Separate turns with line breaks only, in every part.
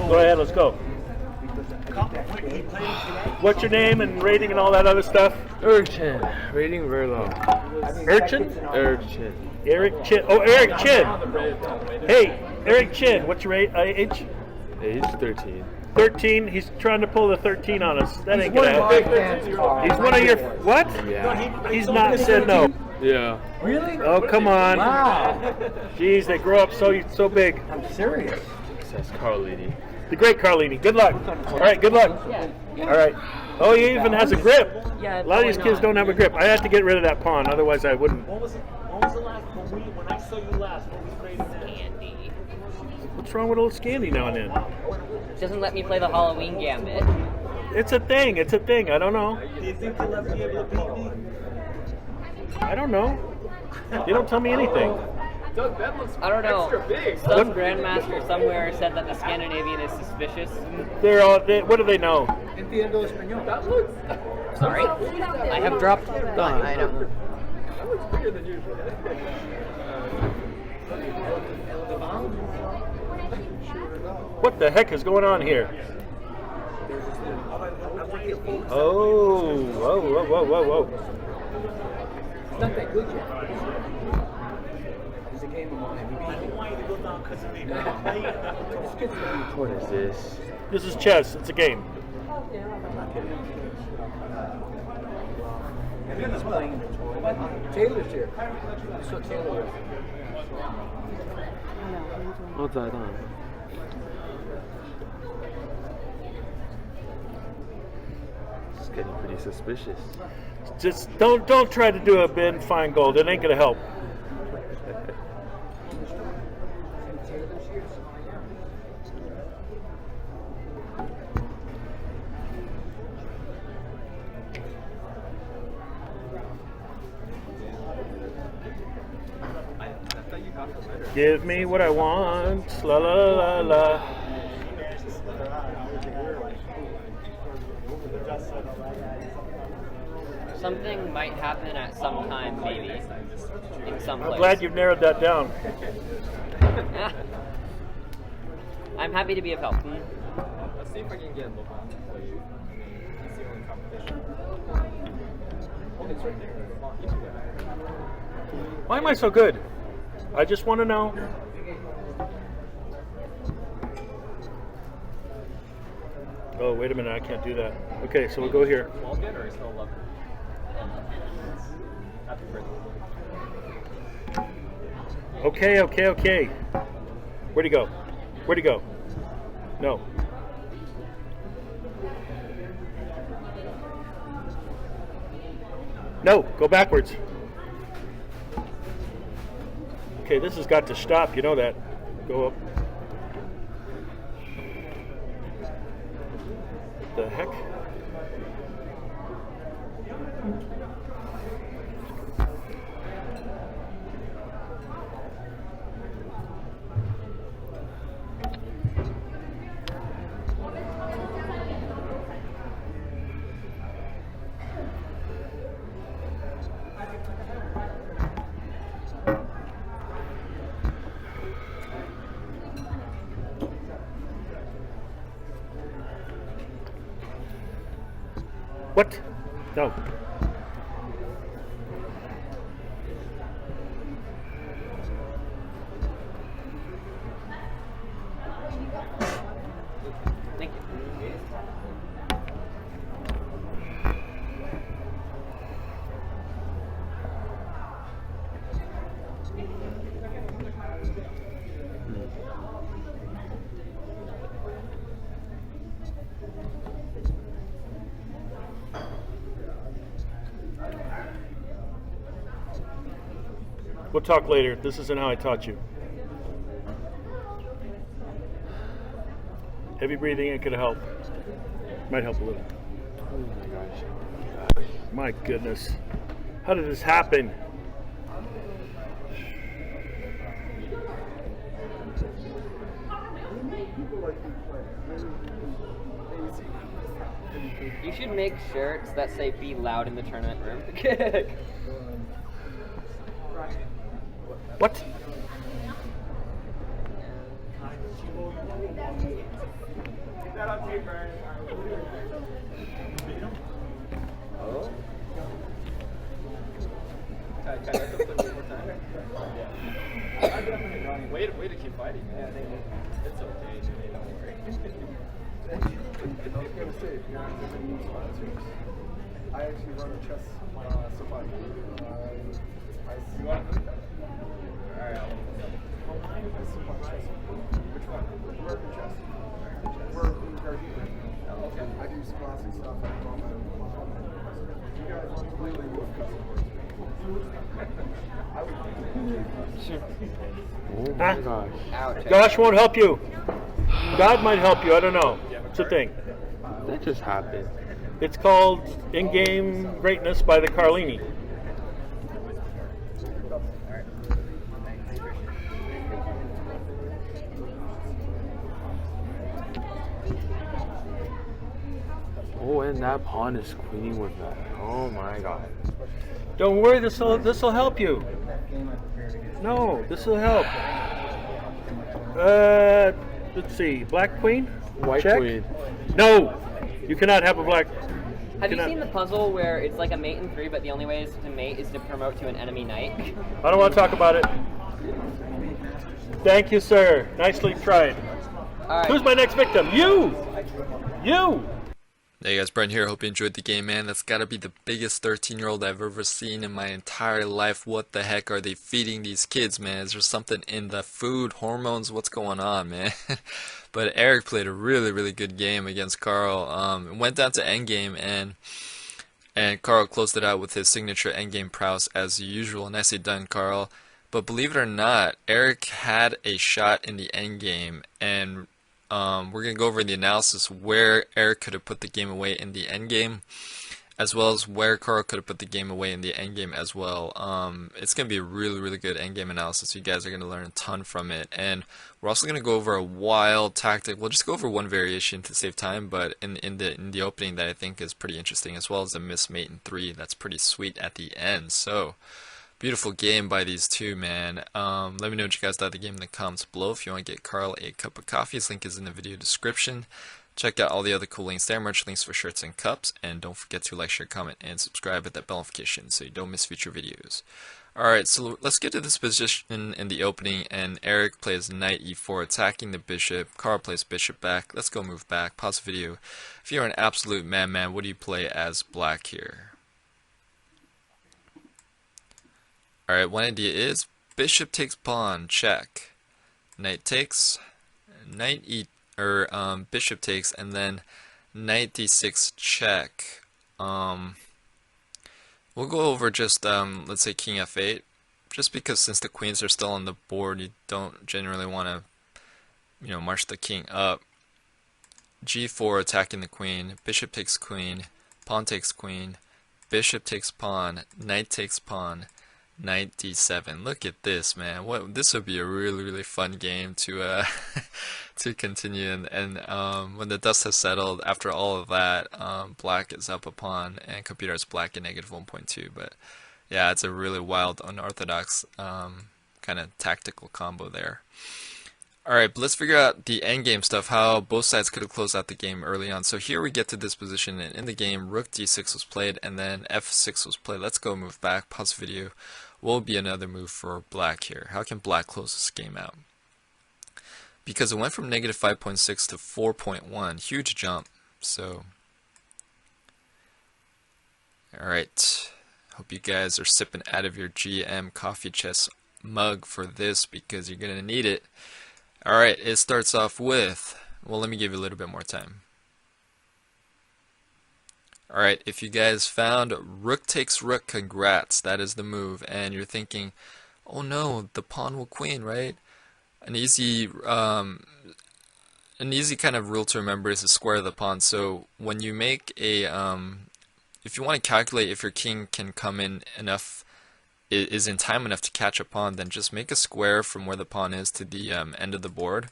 Go ahead, let's go. What's your name and rating and all that other stuff?
Urchin. Rating very low.
Urchin?
Urchin.
Eric Chin. Oh, Eric Chin. Hey, Eric Chin. What's your age?
Age 13.
13. He's trying to pull the 13 on us. That ain't gonna happen. He's one of your what?
Yeah.
He's not said no.
Yeah.
Really?
Oh, come on.
Wow.
Jeez, they grow up so big.
I'm serious.
Says Carlini.
The great Carlini. Good luck. All right, good luck. All right. Oh, he even has a grip.
Yeah,
A lot of these kids don't have a grip. I had to get rid of that pawn, otherwise I wouldn't.
When was the last when I saw you last? What was great in that?
Candy.
What's wrong with old Scandy now and then?
Doesn't let me play the Halloween gambit.
It's a thing. It's a thing. I don't know.
Do you think you'll ever be able to beat me?
I don't know. They don't tell me anything.
I don't know. Some grandmaster somewhere said that the Scandinavian is suspicious.
They're all. What do they know?
Entiendo español.
Sorry, I have dropped. I know.
What the heck is going on here? Oh, whoa, whoa, whoa, whoa, whoa.
It's not that good yet. It's a game of mine.
I didn't want you to go down because of me.
What is this?
This is chess. It's a game.
He's playing in the tournament. Taylor's here. That's what Taylor is.
What's that on? It's getting pretty suspicious.
Just don't try to do a Ben Feingold. It ain't gonna help. Give me what I want, la la la la.
Something might happen at some time, maybe. In some place.
I'm glad you've narrowed that down.
I'm happy to be of help.
Let's see if I can get look on for you. It's the only competition. Oh, it's right there.
Why am I so good? I just want to know. Oh, wait a minute. I can't do that. Okay, so we'll go here. Okay. Where'd he go? Where'd he go? No. No, go backwards. Okay, this has got to stop. You know that. Go up. What the heck? What? No.
Thank you.
We'll talk later. This isn't how I taught you. Heavy breathing ain't gonna help. Might help a little.
Oh my gosh.
My goodness. How did this happen?
You should make shirts that say "Be loud in the tournament room."
What?
Oh. Can I let them play one more time? Yeah. Way to keep fighting. Yeah, it's okay, Jimmy, don't worry.
I actually run a chess supply.
You want to move that? Alright, I'll move that. Which one?
American chess.
American chess.
We're Carlini.
Oh, okay.
I do classic stuff. I do all my own. You guys really love custom work. I would
Oh my gosh.
Josh won't help you. God might help you. I don't know. It's a thing.
That just happened.
It's called In-Game Greatness by the Carlini.
Oh, and that pawn is queening with that. Oh my god.
Don't worry, this will help you. No, this will help. Let's see. Black queen?
White
Check.
queen.
No, you cannot have a black.
Have you
cannot-
seen the puzzle where it's like a mate in 3, but the only way is to mate is to promote to an enemy knight?
I don't want to talk about it. Thank you, sir. Nicely tried.
All right.
Who's my next victim? You! You!
Hey guys, Brent here. Hope you enjoyed the game, man. That's gotta be the biggest 13-year-old I've ever seen in my entire life. What the heck are they feeding these kids, man? Is there something in the food, hormones? What's going on, man? But Eric played a really good game against Carl. It went down to endgame, and Carl closed it out with his signature endgame prowess as usual. Nicely done, Carl. But believe it or not, Eric had a shot in the endgame, and we're going to go over the analysis where Eric could have put the game away in the endgame, as well as where Carl could have put the game away in the endgame as well. It's going to be a really good endgame analysis. You guys are going to learn a ton from it. And we're also going to go over a wild tactic. We'll just go over one variation to save time, but in the opening that I think is pretty interesting, as well as a miss mate in 3 that's pretty sweet at the end. So beautiful game by these two, man. Let me know what you guys thought of the game in the comments below. If you want to get Carl a cup of coffee, his link is in the video description. Check out all the other cool links there, merch links for shirts and cups, and don't forget to like, share, comment, and subscribe, hit that bell notification so you don't miss future videos. Alright, so let's get to this position in the opening, and Eric plays knight e4, attacking the bishop. Carl plays bishop back. Let's go move back. Pause the video. If you're an absolute madman, what do you play as black here? Alright, one idea is bishop takes pawn, check. Knight takes, bishop takes, and then knight d6 check. We'll go over just let's say king f8, just because since the queens are still on the board, you don't generally want to, march the king up. g4 attacking the queen, bishop takes queen, pawn takes queen, bishop takes pawn, knight takes pawn, knight d7. Look at this, man. This would be a really fun game to to continue. And when the dust has settled after all of that, black is up a pawn and computer is black at -1.2. But yeah, it's a really wild, unorthodox kind of tactical combo there. Alright, but let's figure out the endgame stuff, how both sides could have closed out the game early on. So here we get to this position, and in the game, rook d6 was played, and then f6 was played. Let's go move back, pause the video. What will be another move for black here? How can black close this game out? Because it went from -5.6 to 4.1, huge jump. So, alright, hope you guys are sipping out of your GM coffee chest mug for this, because you're going to need it. Alright, it starts off with, well, let me give you a little bit more time. Alright, if you guys found rook takes rook, congrats, that is the move. And you're thinking, oh no, the pawn will queen, right? An easy kind of rule to remember is the square of the pawn. So when you make a, if you want to calculate if your king can come in enough, is in time enough to catch a pawn, then just make a square from where the pawn is to the end of the board.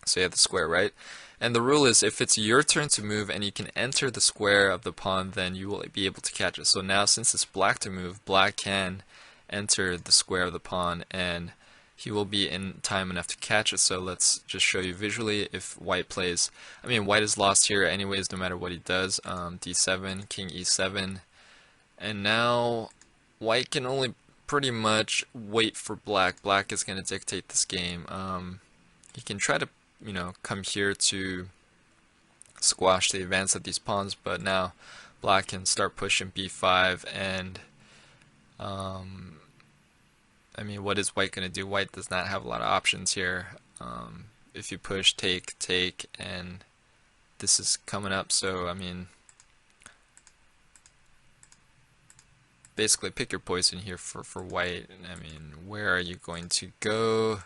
So you have the square, right? And the rule is if it's your turn to move and you can enter the square of the pawn, then you will be able to catch it. So now since it's black to move, black can enter the square of the pawn, and he will be in time enough to catch it. So let's just show you visually if white plays. I mean, white is lost here anyways, no matter what he does. D7, king e7, and now white can only pretty much wait for black. Black is going to dictate this game. He can try to, you know, come here to squash the advance of these pawns, but now black can start pushing b5, and I mean, what is white going to do? White does not have a lot of options here. If you push, take, and this is coming up, so I mean, basically pick your poison here for white. I mean, where are you going to go?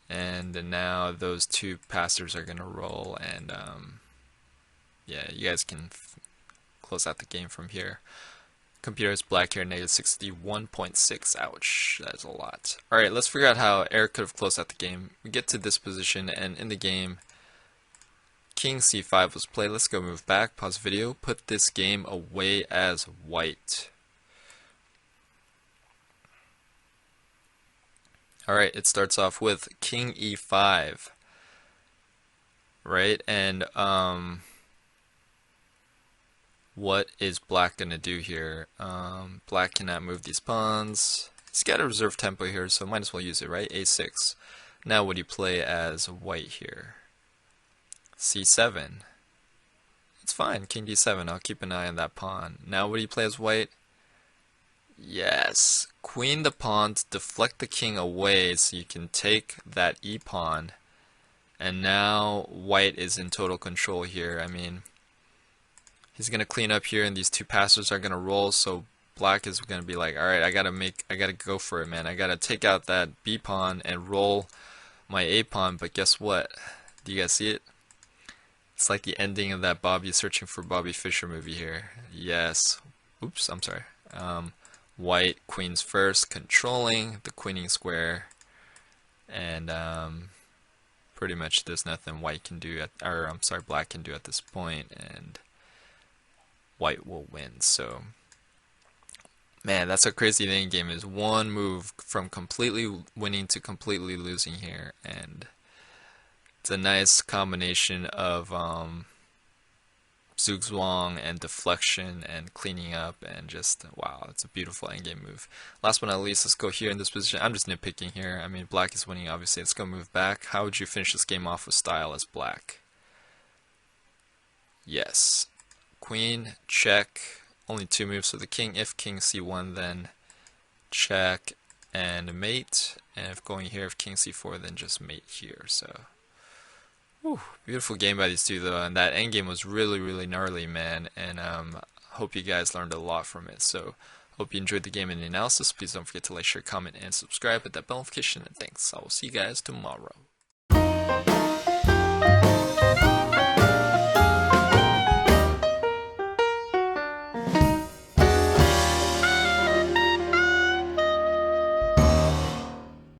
And now those two passers are going to roll, and yeah, you guys can close out the game from here. Computer is black here, negative 61.6. Ouch, that is a lot. Alright, let's figure out how Eric could have closed out the game. We get to this position, and in the game, king c5 was played. Let's go move back, pause video, put this game away as white. Alright, it starts off with king e5. Right, and what is black going to do here? Black cannot move these pawns. He's got a reserve tempo here, so might as well use it, right? a6. Now what do you play as white here? c7. It's fine, king d7. I'll keep an eye on that pawn. Now what do you play as white? Yes, queen the pawn to deflect the king away so you can take that e-pawn. And now white is in total control here. I mean, he's gonna clean up here, and these two passers are gonna roll. So black is gonna be like, all right, I gotta go for it, man. I gotta take out that b pawn and roll my a pawn. But guess what? Do you guys see it? It's like the ending of that Bobby Searching for Bobby Fischer movie here. Yes. Oops, I'm sorry. White queens first, controlling the queening square, and pretty much there's nothing white can do black can do at this point, and white will win. So, man, that's how crazy the end game is. One move from completely winning to completely losing here, and it's a nice combination of zugzwang and deflection and cleaning up, and just wow, it's a beautiful endgame move. Last but not least, let's go here in this position. I'm just nitpicking here. I mean, black is winning, obviously. Let's go move back. How would you finish this game off with style as black? Yes, queen, check. Only two moves for the king. If king c1, then check and mate. And if going here, if king c4, then just mate here. So whew, beautiful game by these two though, and that endgame was really, really gnarly, man, and hope you guys learned a lot from it. So hope you enjoyed the game and the analysis. Please don't forget to like, share, comment, and subscribe, hit that bell notification, and thanks. I will see you guys tomorrow.